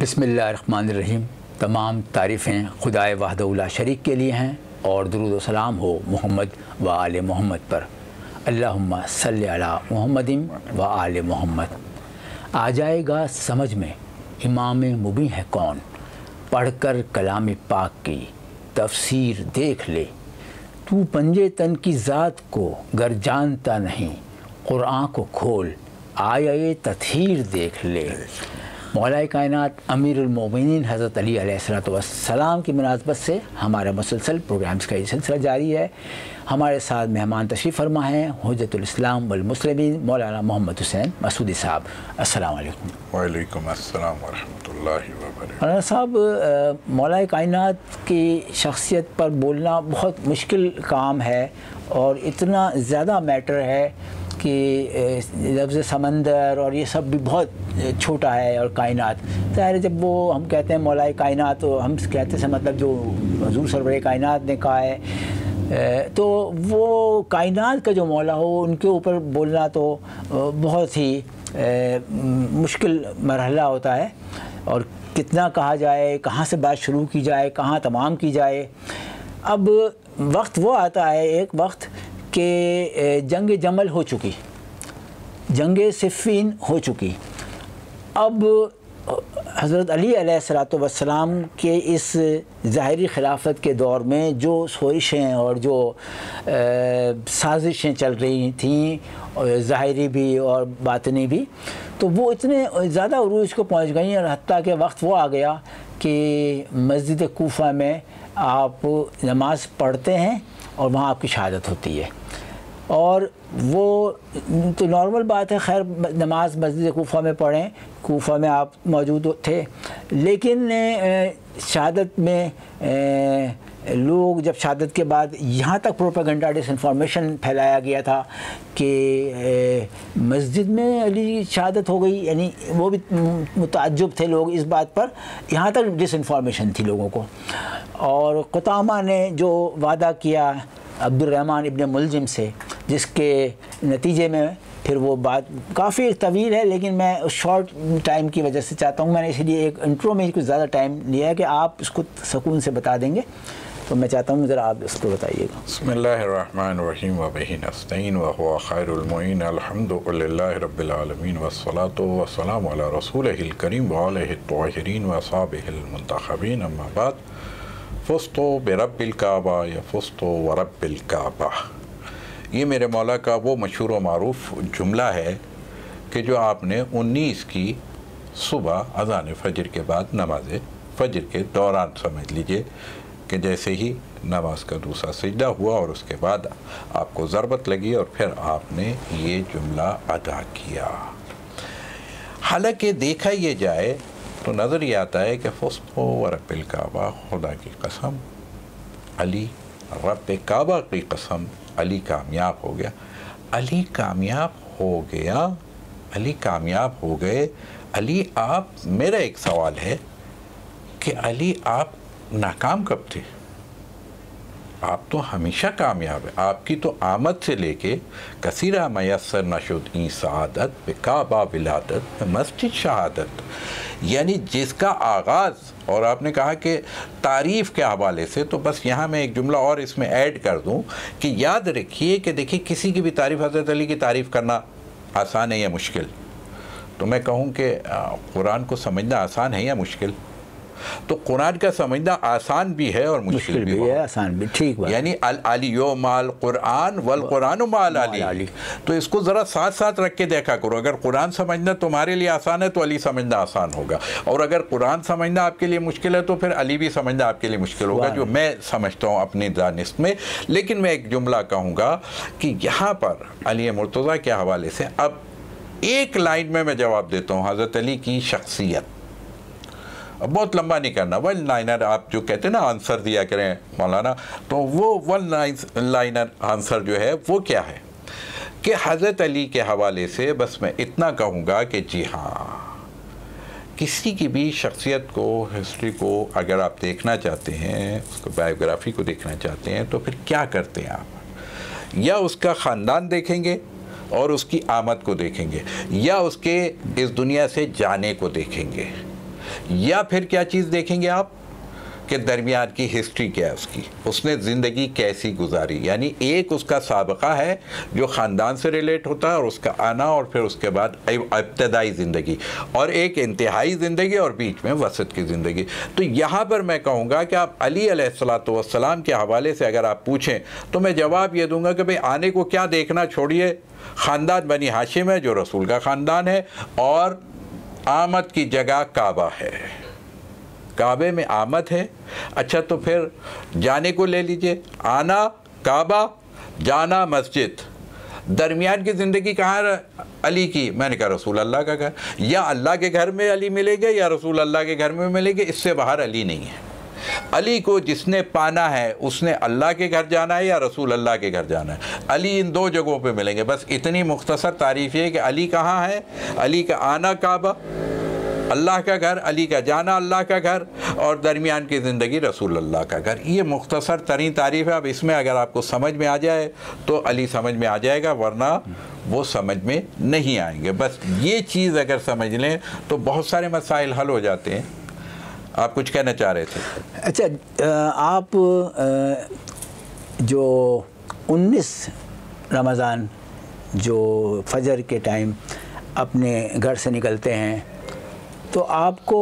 बिस्मिल्लाहिर्रहमानिर्रहीम। तमाम तारीफ़ें खुदाए वहदहू ला शरीक के लिए हैं और दुरूद व सलाम हो मोहम्मद व आले मोहम्मद पर। अल्लाहुम्मा सल्ली अला मुहम्मदिन व आले मोहम्मद। आ जाएगा समझ में इमाम मुबीन है कौन, पढ़कर कलाम पाक की तफसीर देख ले। तू पंजे तन की ज़ात को गर जानता नहीं, कुरान को खोल आये तत्हीर देख ले। मौलाए कायनात अमीरुल मोमिनीन हज़रत अली अलैहिस्सलाम की मुनासबत से हमारा मुसलसल प्रोग्राम्स का ये सिलसिला जारी है। हमारे साथ मेहमान तशरीफ़ फरमा हैं हुज्जतुल इस्लाम वल मुस्लिमीन मौलाना मोहम्मद हुसैन मसूदी साहब। अस्सलाम वालेकुम। वालेकुम अस्सलाम व रहमतुल्लाहि व बरकातहू। मौलाना साहब, मौलाए कायनात की शख्सियत पर बोलना बहुत मुश्किल काम है और इतना ज़्यादा मैटर है कि लफ्ज़ समंदर और ये सब भी बहुत छोटा है और कायनात ज़ाहिर है। जब वो हम कहते हैं मौलाए कायनात तो हम कहते हैं मतलब जो हुज़ूर सरवरे कायनात ने कहा है, तो वो कायनात का जो मौला हो उनके ऊपर बोलना तो बहुत ही मुश्किल मरहला होता है। और कितना कहा जाए, कहाँ से बात शुरू की जाए, कहाँ तमाम की जाए। अब वक्त वो आता है, एक वक्त कि जंग जमल हो चुकी, जंग सिफ़ीन हो चुकी। अब हज़रत अली अलैहिस्सलाम के इस ज़ाहिरी खिलाफत के दौर में जो सोइशें और जो साजिशें चल रही थीं, ज़ाहिरी भी और बातनी भी, तो वो इतने ज़्यादा उरूज को पहुँच गई और हत्ता के वक्त वो आ गया कि मस्जिद कूफा में आप नमाज़ पढ़ते हैं और वहाँ आपकी शहादत होती है। और वो तो नॉर्मल बात है, खैर नमाज मस्जिद कूफा में पढ़ें, कूफा में आप मौजूद थे, लेकिन शहादत में लोग जब शहादत के बाद यहाँ तक प्रोपेगेंडा डिसइंफॉर्मेशन फैलाया गया था कि मस्जिद में अली शहादत हो गई, यानी वो भी मुताज्जुब थे लोग इस बात पर, यहाँ तक डिसइंफॉर्मेशन थी लोगों को। और कुतामा ने जो वादा किया अब्दुर्रहमान इब्न मुलजिम से, जिसके नतीजे में फिर वो बात काफ़ी तवील है, लेकिन मैं उस शॉर्ट टाइम की वजह से चाहता हूँ, मैंने इसलिए एक इंट्रो में कुछ ज़्यादा टाइम लिया है कि आप इसको सुकून से बता देंगे, तो मैं चाहता हूँ ज़रा आप इसको बताइएगा। बिस्मिल्लाहिर्रहमानिर्रहीम व बिही नस्तईन व हुवा खैरुल मुईन अल्हम्दुलिल्लाहि रब्बिल आलमीन वस्सलातु वस्सलामु अला रसूलिहिल करीम व आलिहि त्वाहिरीन व असहाबिहिल मुंतखबीन, अम्मा बाद। फ़ुज़्तु बिरब्बिल काबा या फ़ुज़्तु व रब्बिल काबा, ये मेरे मौला का वो मशहूर व मारूफ़ जुमला है कि जो आपने 19 की सुबह अज़ान फ़जर के बाद नमाज फ़जर के दौरान समझ लीजिए कि जैसे ही नमाज का दूसरा सजदा हुआ और उसके बाद आपको ज़रबत लगी और फिर आपने ये जुमला अदा किया। हालांकि देखा ये जाए तो नज़र ये आता है कि फ़ुज़्तु व रब्बिल काबा, खुदा की कसम, अली रब्ब काबा की कसम, अली कामयाब हो गया। अली कामयाब हो गया, अली कामयाब हो गए। अली आप, मेरा एक सवाल है कि अली आप नाकाम कब थे? आप तो हमेशा कामयाब है। आपकी तो आमद से लेके कसीरा मयसर नशुद ई सआदत बेकाबा विलादत मस्जिद शहादत, यानी जिसका आगाज़, और आपने कहा कि तारीफ़ के हवाले से, तो बस यहाँ मैं एक जुमला और इसमें ऐड कर दूँ कि याद रखिए कि देखिए किसी की भी तारीफ़, हज़रत अली की तारीफ़ करना आसान है या मुश्किल? तो मैं कहूँ कि कुरान को समझना आसान है या मुश्किल? तो कुरान का समझना आसान भी है और मुश्किल भी है, आसान भी, ठीक बात। यानी अल अलियो माल कुरान वल कुरान माल अली, तो इसको ज़रा साथ साथ रख के देखा करो। अगर कुरान समझना तुम्हारे लिए आसान है तो अली समझना आसान होगा, और अगर कुरान समझना आपके लिए मुश्किल है तो फिर अली भी समझना आपके लिए मुश्किल होगा, जो मैं समझता हूँ अपनी दानिश में। लेकिन मैं एक जुमला कहूँगा कि यहाँ पर अली मुर्तज़ा के हवाले से अब एक लाइन में मैं जवाब देता हूँ। हज़रत अली की शख्सियत, अब बहुत लंबा नहीं करना, वन लाइनर आप जो कहते हैं ना आंसर दिया करें मौलाना, तो वो वन लाइनर आंसर जो है वो क्या है कि हज़रत अली के हवाले से बस मैं इतना कहूँगा कि जी हाँ, किसी की भी शख्सियत को, हिस्ट्री को अगर आप देखना चाहते हैं, उसको बायोग्राफी को देखना चाहते हैं, तो फिर क्या करते हैं आप? या उसका ख़ानदान देखेंगे और उसकी आमद को देखेंगे, या उसके इस दुनिया से जाने को देखेंगे, या फिर क्या चीज़ देखेंगे आप कि दरमियान की हिस्ट्री क्या है उसकी, उसने ज़िंदगी कैसी गुजारी, यानी एक उसका साबका है जो ख़ानदान से रिलेट होता है और उसका आना और फिर उसके बाद इब्तदाई ज़िंदगी, और एक इंतहाई ज़िंदगी और बीच में वसत की ज़िंदगी। तो यहाँ पर मैं कहूँगा कि आप अली अलैहिस्सलातु वस्सलाम के हवाले से अगर आप पूछें तो मैं जवाब ये दूँगा कि भाई आने को क्या देखना छोड़िए, ख़ानदान बनी हाशिम है जो रसूल का ख़ानदान है, और आमद की जगह काबा है, काबे में आमद है। अच्छा तो फिर जाने को ले लीजिए, आना काबा, जाना मस्जिद, दरमियान की ज़िंदगी कहाँ अली की? मैंने कहा रसूल अल्लाह का घर, या अल्लाह के घर में अली मिलेंगे या रसूल अल्लाह के घर में मिलेंगे, इससे बाहर अली नहीं है। अली को जिसने पाना है उसने अल्लाह के घर जाना है या रसूल अल्लाह के घर जाना है, अली इन दो जगहों पे मिलेंगे। बस इतनी मुख्तसर तारीफ़ है कि अली कहाँ है, अली का आना काबा अल्लाह का घर, अली का जाना अल्लाह का घर, और दरमियान की ज़िंदगी रसूल अल्लाह का घर। ये मुख्तसर तरीन तारीफ़ है। अब इसमें अगर आपको समझ में आ जाए तो अली समझ में आ जाएगा, वरना वो समझ में नहीं आएंगे। बस ये चीज़ अगर समझ लें तो बहुत सारे मसाइल हल हो जाते हैं। आप कुछ कहना चाह रहे थे? अच्छा, आप जो 19 रमज़ान जो फजर के टाइम अपने घर से निकलते हैं तो आपको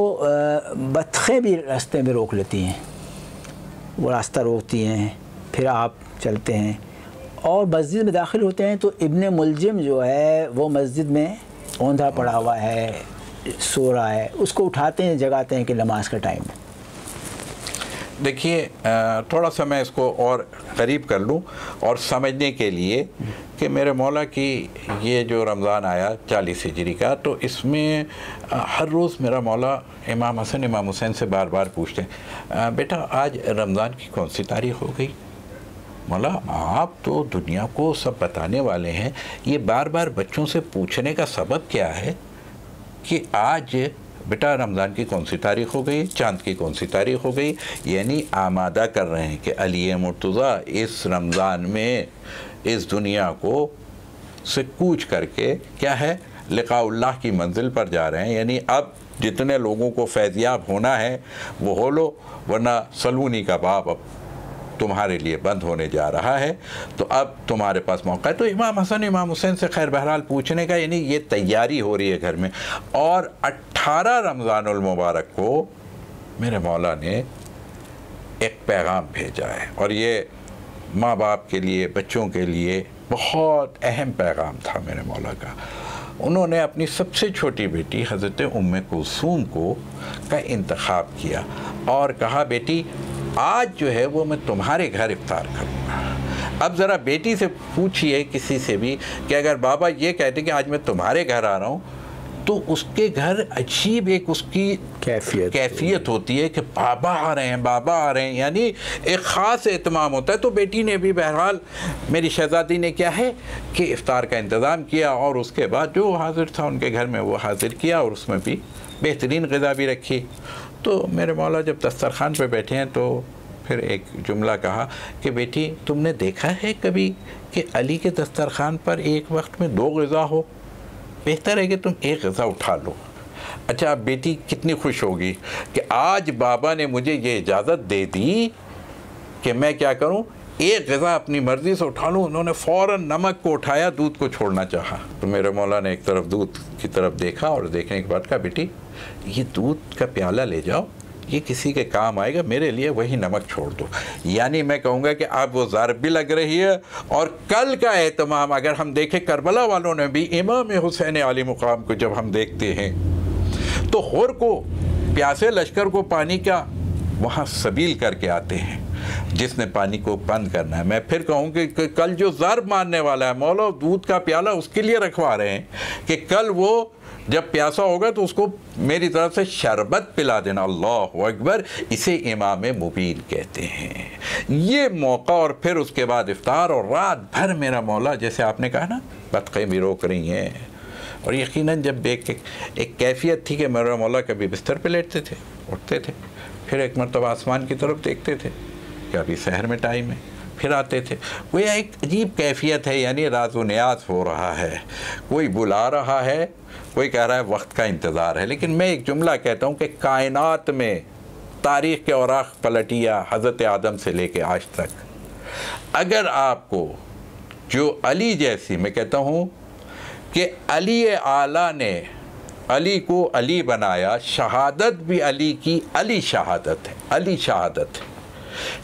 बतखें भी रास्ते में रोक लेती हैं, वो रास्ता रोकती हैं, फिर आप चलते हैं और मस्जिद में दाखिल होते हैं तो इब्ने मुलजिम जो है वो मस्जिद में औंधा पड़ा हुआ है, सो रहा है, उसको उठाते हैं, जगाते हैं कि नमाज का टाइम है। देखिए थोड़ा सा मैं इसको और करीब कर लूँ और समझने के लिए कि मेरे मौला की ये जो रमज़ान आया 40 हिजरी का, तो इसमें हर रोज़ मेरा मौला इमाम हसन इमाम हुसैन से बार बार पूछते हैं, बेटा आज रमज़ान की कौन सी तारीख़ हो गई? मौला आप तो दुनिया को सब बताने वाले हैं, ये बार बार बच्चों से पूछने का सबब क्या है कि आज बेटा रमज़ान की कौन सी तारीख़ हो गई, चाँद की कौन सी तारीख़ हो गई? यानी आमादा कर रहे हैं कि अली मुर्तज़ा इस रमज़ान में इस दुनिया को से कूच करके क्या है लिक़ाउल्लाह की मंजिल पर जा रहे हैं। यानी अब जितने लोगों को फैज़याब होना है वो हो लो, वरना सलूनी का बाब अब तुम्हारे लिए बंद होने जा रहा है, तो अब तुम्हारे पास मौका है। तो इमाम हसन इमाम हुसैन से खैर बहरहाल पूछने का, यानी ये तैयारी हो रही है घर में। और 18 रमज़ानुल मुबारक को मेरे मौला ने एक पैगाम भेजा है, और ये माँ बाप के लिए, बच्चों के लिए बहुत अहम पैगाम था मेरे मौला का। उन्होंने अपनी सबसे छोटी बेटी हज़रत उम्मे कुलसूम को का इंतखाब किया और कहा, बेटी आज जो है वो मैं तुम्हारे घर इफ्तार करूँगा। अब ज़रा बेटी से पूछिए किसी से भी कि अगर बाबा ये कहते कि आज मैं तुम्हारे घर आ रहा हूँ, तो उसके घर अजीब एक उसकी कैफियत होती है कि बाबा आ रहे हैं, बाबा आ रहे हैं, यानी एक ख़ास एहतमाम होता है। तो बेटी ने भी बहरहाल, मेरी शहज़ादी ने क्या है कि इफ्तार का इंतज़ाम किया और उसके बाद जो हाजिर था उनके घर में वो हाजिर किया और उसमें भी बेहतरीन ग़िज़ा भी रखी। तो मेरे मौला जब दस्तरखान पे बैठे हैं तो फिर एक जुमला कहा कि बेटी तुमने देखा है कभी कि अली के दस्तरखान पर एक वक्त में 2 ग़िज़ा हो? बेहतर है कि तुम एक ग़िज़ा उठा लो। अच्छा, अब बेटी कितनी खुश होगी कि आज बाबा ने मुझे ये इजाज़त दे दी कि मैं क्या करूं, एक ग़िज़ा अपनी मर्ज़ी से उठा लूँ। उन्होंने फ़ौरन नमक को उठाया, दूध को छोड़ना चाहा। तो मेरे मौला ने एक तरफ दूध की तरफ देखा और देखने के बाद कहा, बेटी ये दूध का प्याला ले जाओ, ये किसी के काम आएगा, मेरे लिए वही नमक छोड़ दो। यानी मैं कहूँगा कि अब वो ज़रब भी लग रही है। और कल का एहतमाम अगर हम देखें, करबला वालों ने भी इमाम हुसैन आली मुकाम को जब हम देखते हैं तो होर को, प्यासे लश्कर को पानी का वहाँ सबील करके आते हैं, जिसने पानी को बंद करना है। मैं फिर कहूँ कि कल जो ज़रब मारने वाला है, मौला दूध का प्याला उसके लिए रखवा रहे हैं कि कल वो जब प्यासा होगा तो उसको मेरी तरफ से शरबत पिला देना। अल्लाह अकबर, इसे इमाम मुबीन कहते हैं। ये मौका, और फिर उसके बाद इफ्तार, और रात भर मेरा मौला, जैसे आपने कहा ना, बतखें भी रोक रही हैं। और यकीनन जब एक कैफियत थी कि मेरा मौला कभी बिस्तर पे लेटते थे, उठते थे, फिर एक मरतबा आसमान की तरफ देखते थे कि अभी सहर में टाइम है, फिर आते थे। कोई एक अजीब कैफियत है, यानी राज़ो नियाज़ हो रहा है, कोई बुला रहा है, कोई कह रहा है वक्त का इंतज़ार है। लेकिन मैं एक जुमला कहता हूँ कि कायनात में तारीख़ के औराक़ पलटिया हज़रत आदम से लेके आज तक, अगर आपको जो अली जैसी, मैं कहता हूँ कि अली आला ने अली को अली बनाया, शहादत भी अली की, अली शहादत है, अली शहादत है।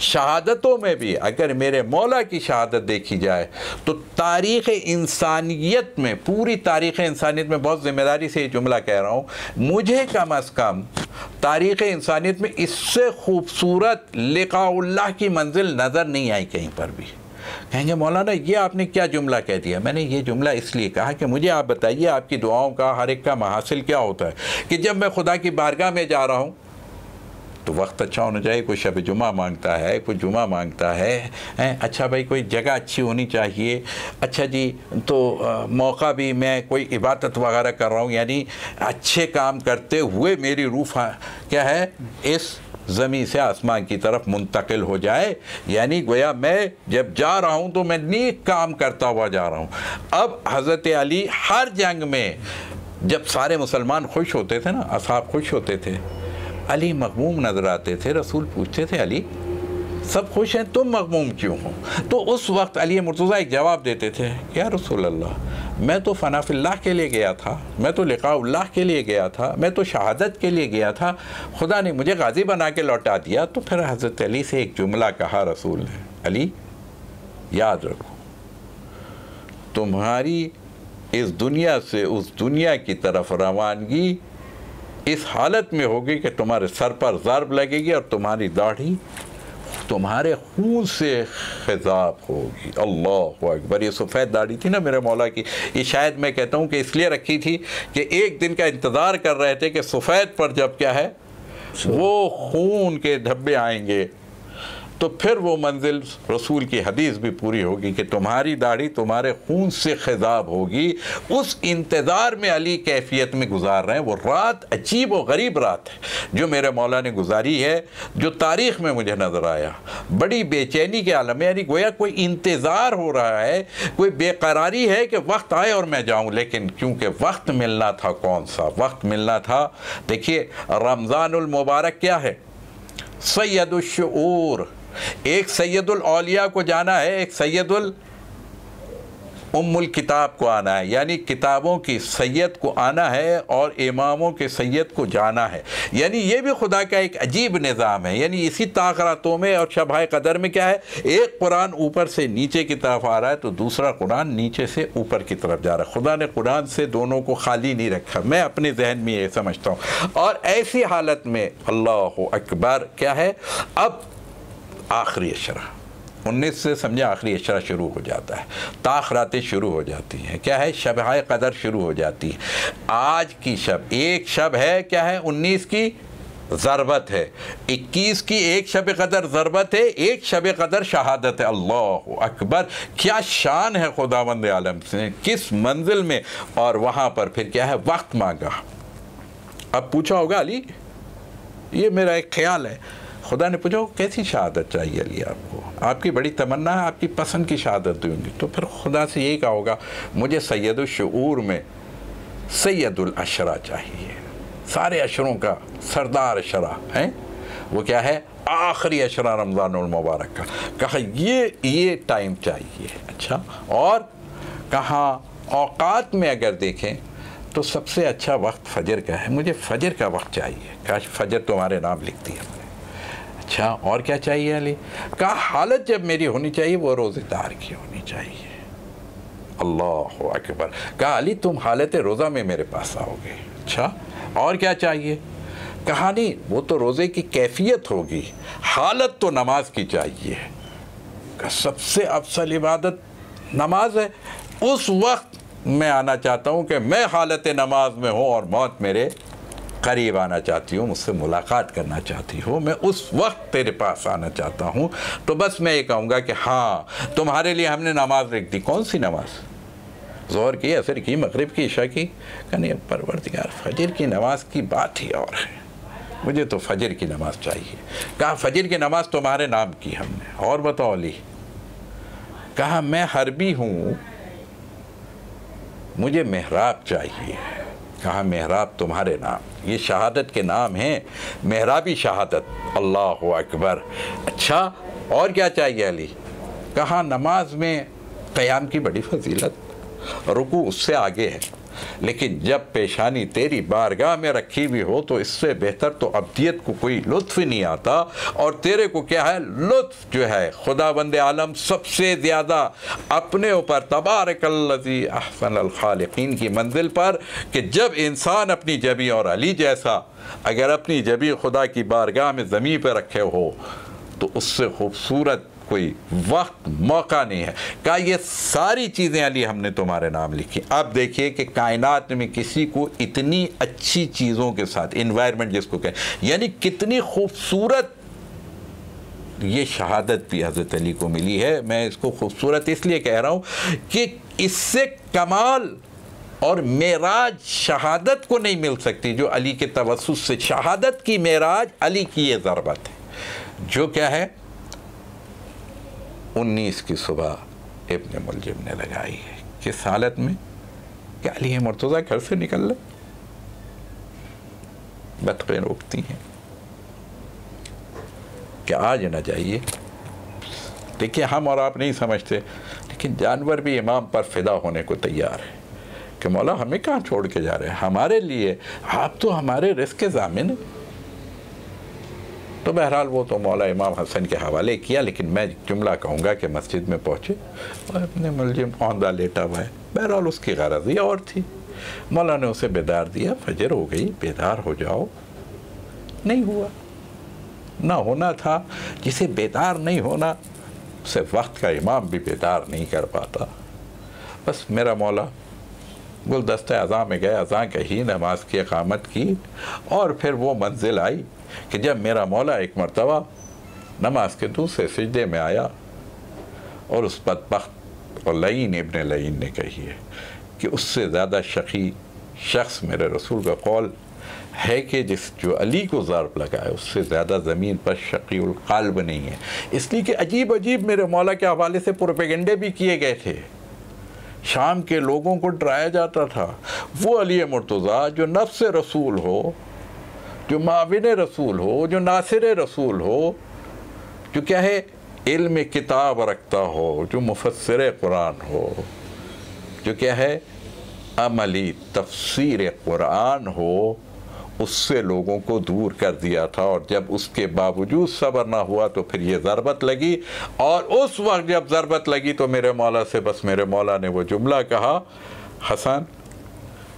शहादतों में भी अगर मेरे मौला की शहादत देखी जाए तो तारीख़ इंसानियत में, पूरी तारीख़ इंसानियत में, बहुत ज़िम्मेदारी से ये जुमला कह रहा हूँ, मुझे कम अज़ कम तारीख़ इंसानियत में इससे खूबसूरत लिक़ाउल्लाह की मंजिल नज़र नहीं आई कहीं पर भी। कहेंगे मौलाना ये आपने क्या जुमला कह दिया? मैंने ये जुमला इसलिए कहा कि मुझे आप बताइए आपकी दुआओं का हर एक का महासिल क्या होता है कि जब मैं खुदा की बारगाह में जा रहा हूँ तो वक्त अच्छा होना चाहिए, कोई शब जुमा मांगता है, कोई जुमा मांगता है, अच्छा भाई कोई जगह अच्छी होनी चाहिए, अच्छा जी तो मौका भी, मैं कोई इबादत वगैरह कर रहा हूँ, यानी अच्छे काम करते हुए मेरी रूह क्या है इस ज़मीन से आसमान की तरफ मुंतकिल हो जाए, यानी गोया मैं जब जा रहा हूँ तो मैं नेक काम करता हुआ जा रहा हूँ। अब हज़रत अली हर जंग में जब सारे मुसलमान खुश होते थे ना, असहाब खुश होते थे, अली मग़मूम नज़र आते थे। रसूल पूछते थे अली सब खुश हैं, तुम मग़मूम क्यों हो? तो उस वक्त अली मुर्तज़ा एक जवाब देते थे, या रसूल अल्लाह मैं तो फ़नाफ़िल्लाह के लिए गया था, मैं तो लिक़ाउल्लाह के लिए गया था, मैं तो शहादत के लिए गया था, खुदा ने मुझे गाज़ी बना के लौटा दिया। तो फिर हज़रत अली से एक जुमला कहा रसूल ने, अली याद रखो तुम्हारी इस दुनिया से उस दुनिया की तरफ रवानगी इस हालत में होगी कि तुम्हारे सर पर ज़र्ब लगेगी और तुम्हारी दाढ़ी तुम्हारे खून से खिजाब होगी। अल्लाह अकबर। ये सफ़ेद दाढ़ी थी ना मेरे मौला की, ये शायद मैं कहता हूँ कि इसलिए रखी थी कि एक दिन का इंतज़ार कर रहे थे कि सफ़ेद पर जब क्या है वो खून के धब्बे आएंगे तो फिर वो मंजिल रसूल की हदीस भी पूरी होगी कि तुम्हारी दाढ़ी तुम्हारे खून से खिजाब होगी। उस इंतज़ार में अली कैफियत में गुजार रहे हैं। वो रात अजीब व गरीब रात है जो मेरे मौला ने गुजारी है, जो तारीख़ में मुझे नज़र आया। बड़ी बेचैनी के आलम में, यानी गोया कोई इंतज़ार हो रहा है, कोई बेकरारी है कि वक्त आए और मैं जाऊँ। लेकिन क्योंकि वक्त मिलना था, कौन सा वक्त मिलना था? देखिए रमज़ानुल मुबारक क्या है? सैयदुल शुऊर, एक सैयदुल औलिया को जाना है, एक सैयदुल उम्मुल किताब को आना है, यानी किताबों की सैयद को आना है और इमामों के सैयद को जाना है। यानी ये भी खुदा का एक अजीब निज़ाम है। यानी इसी ताक़रातों में और शब-ए क़दर में क्या है, एक कुरान ऊपर से नीचे की तरफ आ रहा है तो दूसरा कुरान नीचे से ऊपर की तरफ जा रहा है। खुदा ने कुरान से दोनों को खाली नहीं रखा, मैं अपने जहन में ये समझता हूँ। और ऐसी हालत में अल्लाह अकबर क्या है, अब आखिरी अशरा 19 से समझे आखिरी अशरा शुरू हो जाता है, ताख़रातें शुरू हो जाती हैं। क्या है, शब-ए क़दर शुरू हो जाती है। आज की शब, एक शब है क्या है 19 की ज़रबत है, 21 की एक शब क़दर ज़रबत है, एक शब क़दर शहादत है। अल्लाह अकबर, क्या शान है खुदावंद आलम से, किस मंजिल में। और वहाँ पर फिर क्या है, वक्त मांगा। अब पूछा होगा अली, ये मेरा एक ख्याल है, खुदा ने पूछा कैसी शहादत चाहिए अली आपको, आपकी बड़ी तमन्ना है, आपकी पसंद की शहादत दूँगी। तो फिर खुदा से यही कहा होगा, मुझे सैयदुल शुऊर में सैयदुल अशरा चाहिए, सारे अशरों का सरदार अशरा है। वो क्या है, आखिरी अशरा रमज़ानुल मुबारक का। कहा ये टाइम चाहिए। अच्छा, और कहाँ औकात में अगर देखें तो सबसे अच्छा वक्त फजर का है, मुझे फजर का वक्त चाहिए, काश फजर तुम्हारे नाम लिखती है। अच्छा, और क्या चाहिए अली? कहा हालत जब मेरी होनी चाहिए वो रोज़ेदार की होनी चाहिए। अल्लाह अकबर। कहा अली तुम हालत रोज़ा में मेरे पास आओगे। अच्छा, और क्या चाहिए? कहा नहीं, वो तो रोज़े की कैफियत होगी, हालत तो नमाज की चाहिए। कहा सबसे अफसल इबादत नमाज है। उस वक्त मैं आना चाहता हूँ कि मैं हालत नमाज में हूँ और मौत मेरे करीब आना चाहती हूँ, मुझसे मुलाकात करना चाहती हूँ, मैं उस वक्त तेरे पास आना चाहता हूँ। तो बस मैं ये कहूँगा कि हाँ, तुम्हारे लिए हमने नमाज रख दी। कौन सी नमाज? ज़ोहर की, असर की, मगरिब की, इशा की? कहने परवरदिगार फजर की नमाज की बात ही और है, मुझे तो फजर की नमाज चाहिए। कहा फजर की नमाज तुम्हारे नाम की हमने। और बताओ अली, कहा मैं हरबी हूँ, मुझे मेहराब चाहिए। कहा मेहराब तुम्हारे नाम, ये शहादत के नाम हैं, मेहराबी शहादत। अल्लाह अकबर। अच्छा और क्या चाहिए अली? कहा नमाज में क़याम की बड़ी फजीलत, रुकू उससे आगे है, लेकिन जब पेशानी तेरी बारगाह में रखी हुई हो तो इससे बेहतर तो अब्दियत को कोई लुत्फ़ नहीं आता। और तेरे को क्या है, लुत्फ़ जो है खुदावंद आलम सबसे ज़्यादा अपने ऊपर तबारकल्लज़ी अहसनल खालिकीन की मंजिल पर, कि जब इंसान अपनी जबी, और अली जैसा अगर अपनी जबी खुदा की बारगाह में ज़मीन पर रखे हो तो उससे खूबसूरत कोई वक्त मौका नहीं है। कहा ये सारी चीज़ें अली हमने तुम्हारे नाम लिखी। अब देखिए कि कायनात में किसी को इतनी अच्छी चीज़ों के साथ, इन्वायरमेंट जिसको कहें, यानी कितनी खूबसूरत ये शहादत भी हज़रत अली को मिली है। मैं इसको खूबसूरत इसलिए कह रहा हूँ कि इससे कमाल और मेराज शहादत को नहीं मिल सकती जो अली के तवस्सुस से। शहादत की मेराज अली की ये ज़रबत है, जो क्या है 19 की सुबह इब्न मुलजिम ने लगाई है। किस हालत में? क्या अली मुर्तज़ा घर से निकल ले, बतखें रोकती हैं कि आज ना जाइए। देखिए हम और आप नहीं समझते, लेकिन जानवर भी इमाम पर फिदा होने को तैयार है कि मौला हमें कहाँ छोड़ के जा रहे हैं, हमारे लिए आप तो हमारे रिस्क के ज़ामिन हैं। तो बहरहाल वो तो मौला इमाम हसन के हवाले किया, लेकिन मैं जुमला कहूँगा कि मस्जिद में पहुँचे और अपने मुलजिम औंधा लेटा हुआ है। बहरहाल उसकी गरज़ और थी, मौला ने उसे बेदार दिया, फजर हो गई, बेदार हो जाओ। नहीं हुआ, ना होना था। जिसे बेदार नहीं होना उसे वक्त का इमाम भी बेदार नहीं कर पाता। बस मेरा मौला गुलदस्ते अज़ा में गए, अज़ा कही, नमाज की इक़ामत की, और फिर वो मंजिल आई कि जब मेरा मौला एक मरतबा नमाज के दूसरे सिजदे में आया और उस बदबख्त और लईन इब्न लईन ने कही है कि उससे ज़्यादा शकी शख्स मेरे रसूल का कौल है कि जो अली को ज़र्ब लगाए उससे ज़्यादा ज़मीन पर शकीउल क़ल्ब नहीं है। इसलिए कि अजीब अजीब मेरे मौला के हवाले से प्रोपेगेंडे भी किए गए थे, शाम के लोगों को डराया जाता था। वो अली मुर्तज़ा जो नफ्स रसूल हो, जो माविन रसूल हो, जो नासिर रसूल हो, जो क्या है इल्म किताब रखता हो, जो मुफस्सिर कुरान हो, जो क्या है अमली तफसीर कुरान हो, उससे लोगों को दूर कर दिया था। और जब उसके बावजूद सब्र ना हुआ तो फिर ये ज़रबत लगी, और उस वक्त जब ज़रबत लगी तो मेरे मौला से बस मेरे मौला ने वो जुमला कहा, हसन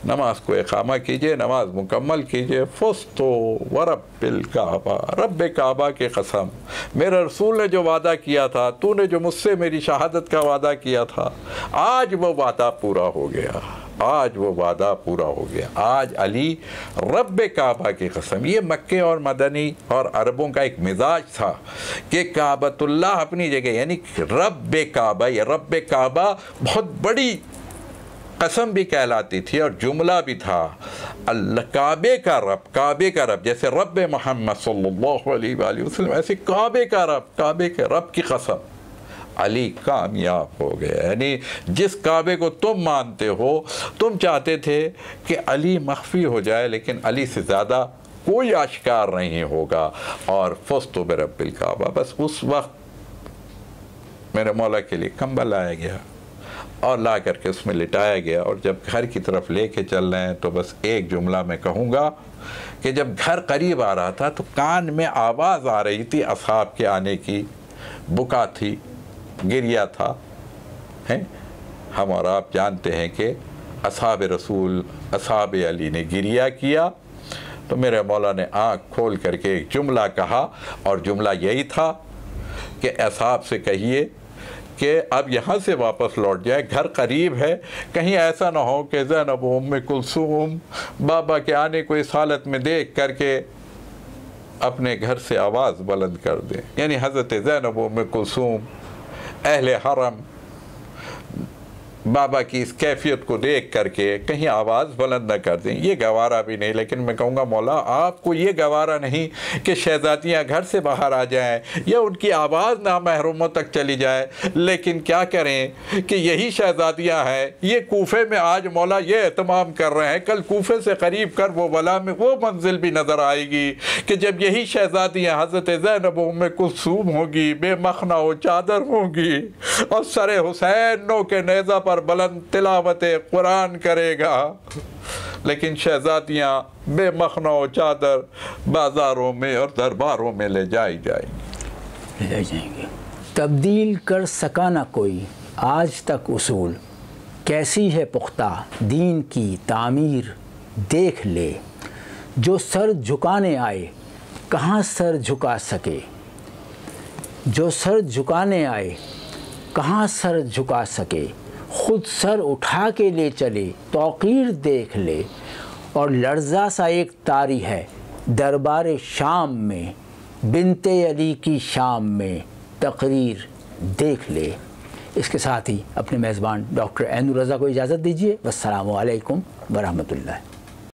नमाज को इक़ामा कीजिए, नमाज मुकम्मल कीजिए। फुस्तो व रब्बिल काबा, रब्ब काबा के कसम, मेरे रसूल ने जो वादा किया था, तूने जो मुझसे मेरी शहादत का वादा किया था, आज वो वादा पूरा हो गया, आज वो वादा पूरा हो गया। आज अली रब्ब काबा की कसम। ये मक्के और मदनी और अरबों का एक मिजाज था कि काबतुल्लाह अपनी जगह, यानी रब्ब काबा, या रब्ब काबा बहुत बड़ी कसम भी कहलाती थी और जुमला भी था। अल्लाह काबे का रब, काबे का रब, जैसे रब मोहम्मद सल्लल्लाहु अलैहि वसल्लम, ऐसे काबे का रब, काबे के रब की कसम। अली कामयाब हो गए। यानी जिस काबे को तुम मानते हो, तुम चाहते थे कि अली मख्फी हो जाए, लेकिन अली से ज़्यादा कोई आश्कार नहीं होगा। और फुस्तु बिरब्बिल काबा, बस उस वक्त मेरे मौला के लिए कंबल लाया गया और ला करके उसमें लिटाया गया। और जब घर की तरफ लेके चल रहे हैं तो बस एक जुमला मैं कहूँगा कि जब घर करीब आ रहा था तो कान में आवाज़ आ रही थी असहाब के आने की, बुका थी, गिरिया था। हैं हम और आप जानते हैं कि असहाब रसूल, असहाब अली ने गिरिया किया। तो मेरे मौला ने आँख खोल करके एक जुमला कहा, और जुमला यही था कि असहाब से कहिए कि अब यहाँ से वापस लौट जाए, घर करीब है, कहीं ऐसा ना हो कि ज़ैनब उम्मे कुलसूम बाबा के आने को इस हालत में देख करके अपने घर से आवाज़ बुलंद कर दें। यानी हज़रत ज़ैनब उम्मे कुलसूम, अहले हरम, बाबा की इस कैफियत को देख करके कहीं आवाज़ बुलंद न कर दें, ये गवारा भी नहीं। लेकिन मैं कहूँगा मौला आपको ये गवारा नहीं कि शहज़ादियाँ घर से बाहर आ जाएं या उनकी आवाज़ ना महरूमों तक चली जाए। लेकिन क्या करें कि यही शहज़ादियाँ हैं, ये कूफे में आज मौला ये एहतमाम कर रहे हैं, कल कूफे से करीब कर वो वला में वो मंजिल भी नज़र आएगी कि जब यही शहज़ादियाँ हज़रत ज़ैनब उम्मे कुलसूम होगी, बेमखना व चादर होंगी और सरे हुसैन नो के नेज़ा पर बुलंद तिलावत कुरान करेगा। लेकिन शहज़ादियाँ बेमखना व चादर बाज़ारों में और दरबारों में ले जाएंगे। तब्दील कर सका ना कोई आज तक उसूल, कैसी है पुख्ता दीन की तामीर देख ले। जो सर झुकाने आए कहाँ सर झुका सके, जो सर झुकाने आए कहाँ सर झुका सके। खुद सर उठा के ले चले तौक़ीर देख ले। और लर्ज़ा सा एक तारी है दरबार शाम में, बिनते अली की शाम में तकरीर देख ले। इसके साथ ही अपने मेज़बान डॉक्टर ऐनुर रज़ा को इजाज़त दीजिए। वस्सलामु अलैकुम वरहमतुल्लाह।